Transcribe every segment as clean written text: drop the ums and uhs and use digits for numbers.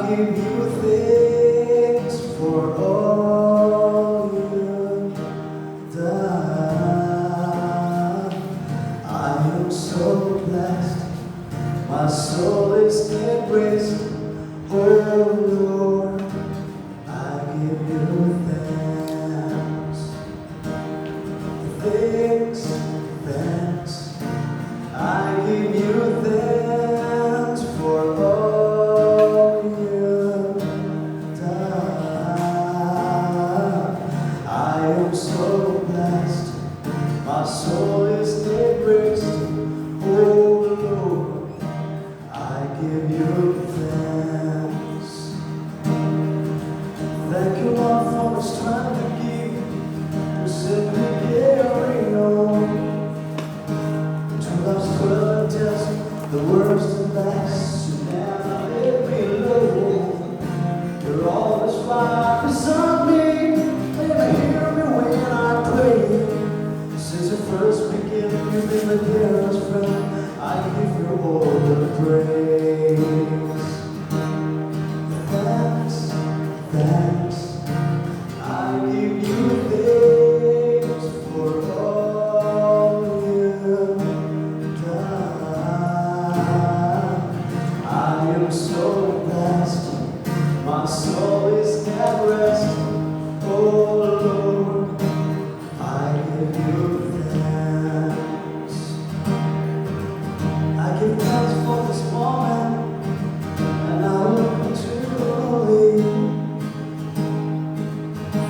give you thanks for all you've done. I am so blessed, my soul is at rest. Oh Lord, I give you thanks. Thanks, thanks. I give you thanks for all you've done. I am so blessed, my soul is at rest. Oh Lord, I give you thanks. Thank you, Lord, for the strength you give to simply carry on. To love's contest, the worst and best, you never let me alone. You're always right beside me, never hear me when I pray. Since the first beginning, you've been the dearest friend. I give you all the praise. Thanks, thanks. I give you thanks for all you've done. I am so blessed, my soul is at rest. Oh Lord, I give you thanks. I give thanks for this moment, and I look to thee.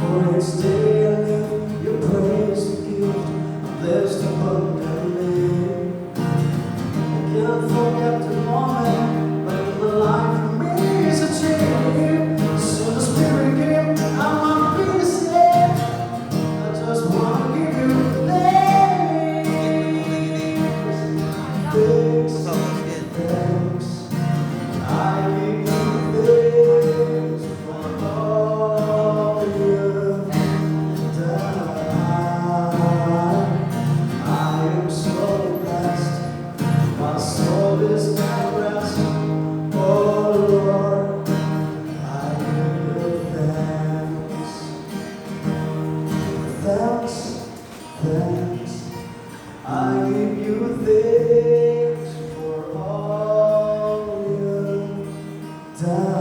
For each day I live, your praise and gift, I'm blessed abundantly. I can't forget the moment when the life for me is a change. So the Spirit came, I'm not being saved. I just want to give you thanks. Thanks, thanks. I give you thanks for all you've done. I am so blessed, my soul is at rest. Oh Lord, I give you thanks. Thanks, thanks. I give you thanks for all you've done.